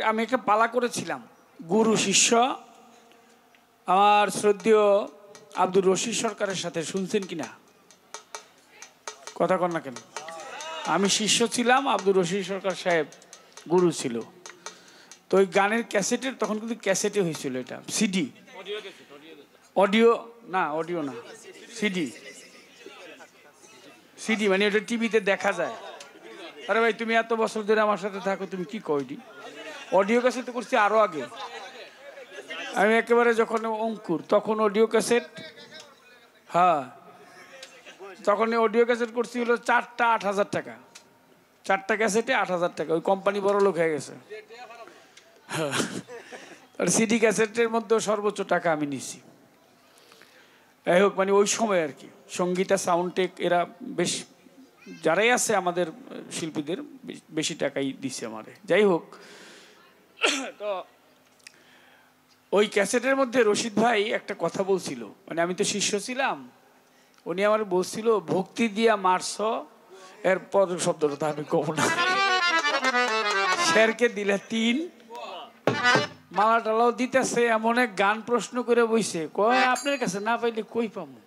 আমি একটা পালা করেছিলাম গুরু শিষ্য আমার শ্রদ্ধেয় আব্দুর রশিদ সরকারের সাথে, শুনছেন কিনা? কথা কন না কেন? আমি শিষ্য ছিলাম, আব্দুর রশিদ সরকার সাহেব গুরু ছিল। তো ওই গানের ক্যাসেটের, তখন কিন্তু ক্যাসেটে হয়েছিল, এটা সিডি, অডিও না, অডিও না, সিডি। সিডি মানে ওটা টিভিতে দেখা যায়। আরে ভাই তুমি এত বছর ধরে আমার সাথে থাকো, তুমি কি কইডি? অডিও ক্যাসেট করছি আরো আগে, আমি একেবারে যখন অঙ্কুর তখন অডিও ক্যাসেট। হ্যাঁ, তখন অডিও ক্যাসেট করছি হলো 4টা 8,000 টাকা, 4টা ক্যাসেটে 8,000 টাকা। ওই কোম্পানি বড় লোক হয়ে গেছে। আর সিডি ক্যাসেটের মধ্যে সর্বোচ্চ টাকা আমি নিছি। যাই হোক, মানে ওই সময় আর কি সঙ্গীতা সাউন্ডটেক এরা বেশ, যারাই আছে আমাদের শিল্পীদের বেশি টাকাই দিছে আমারে। যাই হোক, তো ওই ক্যাসেটের মধ্যে রশিদ ভাই একটা কথা বলছিল, মানে আমি তো শিষ্য ছিলাম, উনি আমার বলছিল ভক্তি দিয়া মারছ, এর পর শব্দটা তো আমি কব না, শেরকে দিলে 3, মালা টালাও দিতেছে, এমন এক গান প্রশ্ন করে বইছে, কয় আপনার কাছে না পাইলে কই পাবো?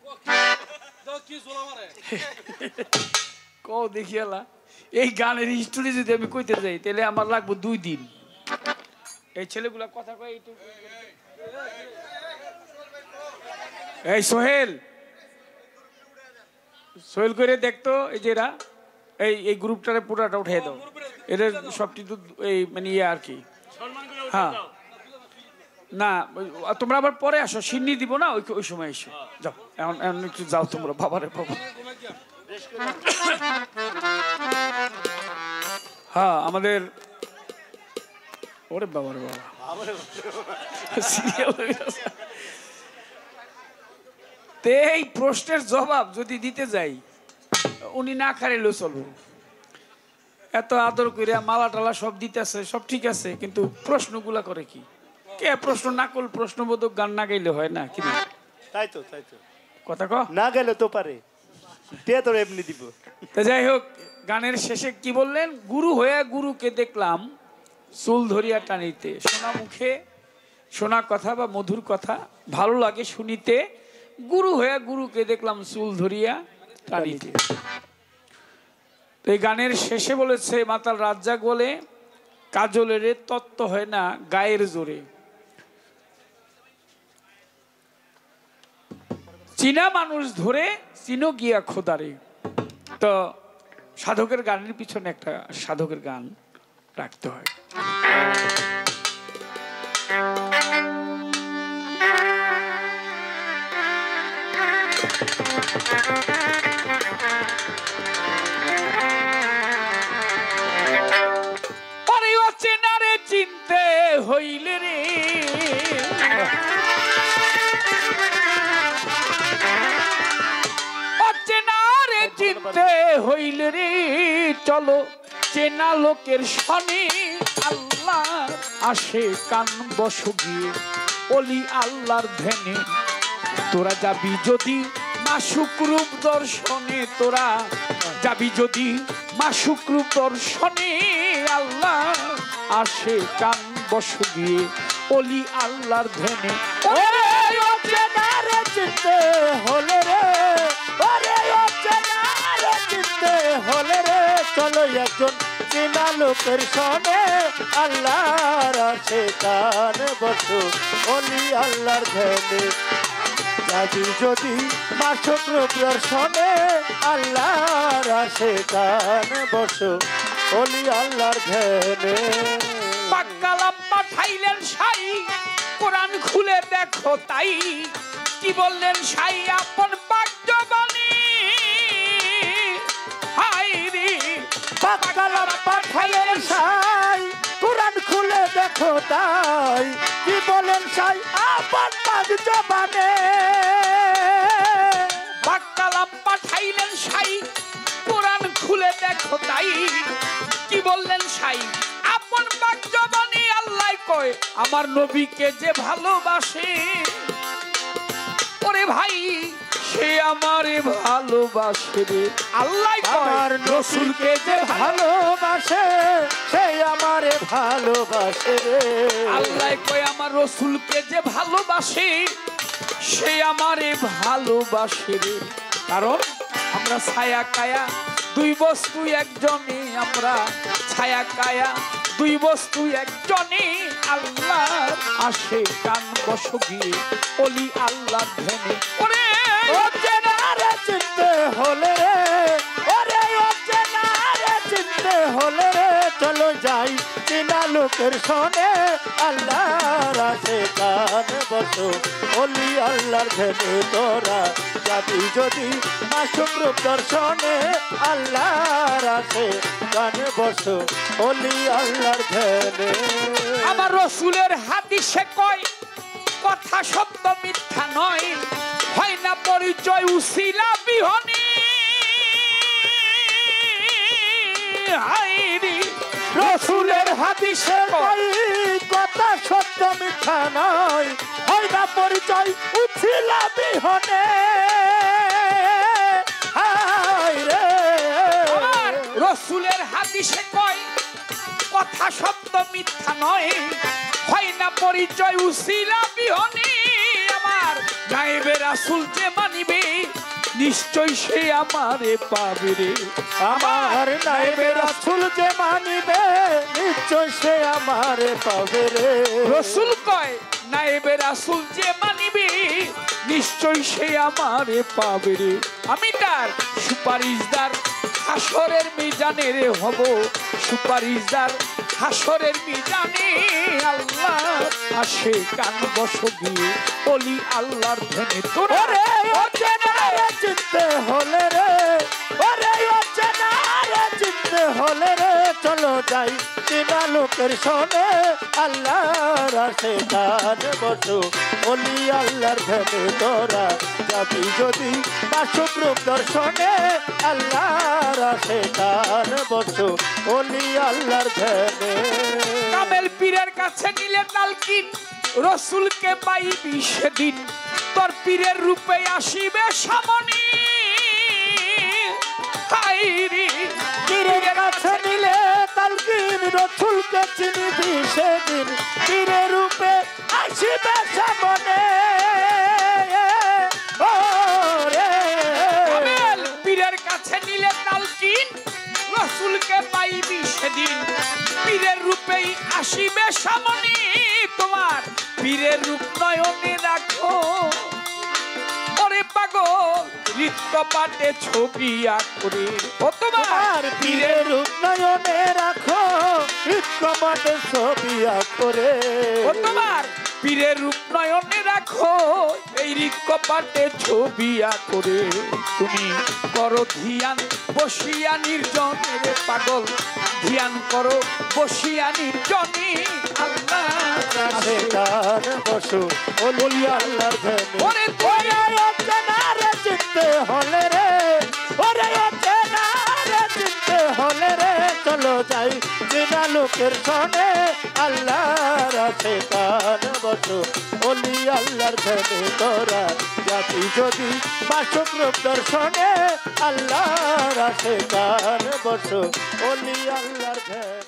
কও দেখিয়ালা, এই গানের হিস্টোরি যদি আমি কইতে যাই তাহলে আমার লাগবে 2 দিন। এই ছেলেগুলা কথা কয়, এই সোহেল সোহেল করে দেখতো, এই যে এরা এই গ্রুপটারে পুরাটা উঠিয়ে দাও, এদের সবটি তো এই মানে ইয়ে আর কি। হ্যাঁ, না তোমরা আবার পরে আসো, সিন্নি দিব না, ওই সময় এসো, যাও এখন একটু যাও তোমরা। বাবারে বাবা, হ্যাঁ আমাদের, ওরে বাবারে বাবা, এই প্রশ্নের জবাব যদি দিতে যাই, উনি না খাইলেও চলবো। এত আদর করে মালা টালা সব দিতেছে, সব ঠিক আছে, কিন্তু প্রশ্নগুলা করে কি? কে প্রশ্ন না করল, প্রশ্নবোধক গান না গাইলে হয় না কি? তাই তো কথা ক না গেলে তো পারে, তোর এমনি দিব। তো যাই হোক, গানের শেষে কি বললেন? গুরু হয়ে গুরুকে দেখলাম চুল ধরিয়া টানিতে, শোনা মুখে শোনা কথা বা মধুর কথা ভালো লাগে শুনিতে, গুরু হয়ে গুরুকে দেখলাম চুল ধরিয়া টানিতে। তো এই গানের শেষে বলেছে মাতাল রাজ্জাক বলে, কাজলের তত্ত্ব হয় না গায়ের জোরে, চীনা মানুষ ধরে চিনো গিয়া খোদারে। তো সাধকের গানের পিছনে একটা সাধকের গান রাখতে হয়। পরে অচেনারে চিনতে হইলে রে, অচেনারে চিনতে হইলে রে, চলো চেনা লোকের সনে আল্লাহ আসে কান বস গিয়ে, অলি আল্লাহর ধ্যানে। তোরা যাবি যদি মাসুক রূপ দর্শনে, তোরা যাবি যদি মাসুক রূপ দর্শনে, আল্লাহ আসে কান বস গিয়ে, অলি আল্লাহর ধ্যানে। ওরে অচেনারে চিনতে হলে রে, ওরে অচেনারে চিনতে হলে রে, চলো একজন চেনা লোকের সনে আল্লাহর আসে কান বসো, অলি আল্লাহর ধ্যানে। যাবি যদি মাসুক রূপ দর্শনে, আল্লাহর আসে কান বসো, অলি আল্লাহর ধ্যানে। বাক্কালাম পাঠাইলেন সাই, কোরআন খুলে দেখো তাই, কি বললেন সাই আপন বাক্যবাণী। হাই রে বাক্কালাম পাঠাইলেন সাই, কোরআন খুলে দেখো তাই, কি বলেন সাই আপন বাক্যবাণী। বাক্কালাম পাঠাইলেন সাই, কোরআন খুলে দেখো তাই, কি বললেন সাই আপন বাক্যবাণী। আল্লাহ কয় আমার নবীকে যে ভালোবাসে, ওরে ভাই সে আমারে ভালোবাসে রে। আল্লাহ আমার রসুলকে যে ভালোবাসে সে আমারে ভালোবাসে রে। আল্লাহ কয় আমার রসুলকে যে ভালোবাসে সে আমারে ভালোবাসে রে। কারণ আমরা ছায়া কায়া দুই বস্তু একজনই, আমরা ছায়া কায়া দুই বস্তু একজনই। আল্লাহ আসে কান বস গিয়ে অলি আল্লাহ ধ্যানে। ওরে ও চেনারে চিনতে হলে রে, ওরে ও চেনারে চিনতে হলে রে, চলো যাই চিনা লোকের শোনে আল্লাহর আসে কান বসো অলি আল্লাহর ধ্যানে। তোরা যাবি যদি মাসুক রূপ দর্শনে আল্লাহর আসে কান বসো অলি আল্লাহর ধ্যানে। আমার রসুলের হাদিসে কয় কথা সত্য মিথ্যা নয়, হয় না পরিচয় উসিলা বিহনে। রসুলের হাদিসে কই কথা সত্য মিথ্যা নয়, হয় না পরিচয় উঠিলা বিহনে। হায় রে আমার রসুলের হাদিসে কয় কথা সত্য মিথ্যা নয়, হয় না পরিচয় উসিলা বিহনে। আমার গায়েবে রাসূল যে মানিবে নিশ্চয় সে আমারে পাবে রে। আমার নাইবে রাসূল যে মানিবে নিশ্চয় সে আমারে পাবে রে। রসুল কয় নাইবে রাসূল যে মানিবে নিশ্চয় সে আমারে পাবে রে। আমি তার সুপারিশদার হাসরের মিজানে রে হব, সুপারিশদার হাসরের মিজানে। আল্লাহ আসে কান বস গিয়ে অলি আল্লাহর ধ্যানে। তোরা ওরে ও চেনারে চিনতে হলে রে, ওরে ও চেনারে চিনতে হলে রে, চলো যাই চিনা লোকের শোনে আল্লাহর আসে কান বসো অলি আল্লাহর ধ্যানে। তোরা যাবি যদি মাসুক রূপ দর্শনে আল্লাহর আসে কান বসো অলি আল্লাহর ধ্যানে। কামেল পীরের কাছে নিলে তালকিন রসুলকে পাইবি সেদিন, তোর পীরের রূপে আসিবে সামনে। পীরের কাছে নিলে তালকিন রসুলকে চিনিবি সেদিন, পীরের রূপে আসিবে সামনে। ও রে কামেল পীরের কাছে নিলে তালকিন রসুলকে পাইবি সেদিন, পীরের রূপেই আসিবে সামনে। তোমার পীরের রূপ নয়নে রাখো ওরে পাগল নৃত্য পাটে ছবি আঁকরে। ও তোমার পীরের রূপ নয়নে রাখো কমাটে ছবি আঁকরে। ও তোমার পীরের রূপ নয়নে রাখো এই কপাটে ছবি আঁকরে। তুমি করো ধ্যান বসিয়া নির্জনে রে পাগল, ধ্যান করো বসিয়া নির্জনে। আল্লাহ আসে কান বসো অলি আল্লাহর ধ্যানে। ওরে ওরে ও চেনারে চিনতে হলে রে, ওরে ও চেনারে চিনতে হলে রে, চলো যাই চিনা লোকের শোনে আল্লাহর আসে কান বসো অলি আল্লাহর ধ্যানে। তোরা যাবি যদি মাসুক রূপ দর্শনে আল্লাহর আসে কান বসো অলি আল্লাহর ধ্যানে।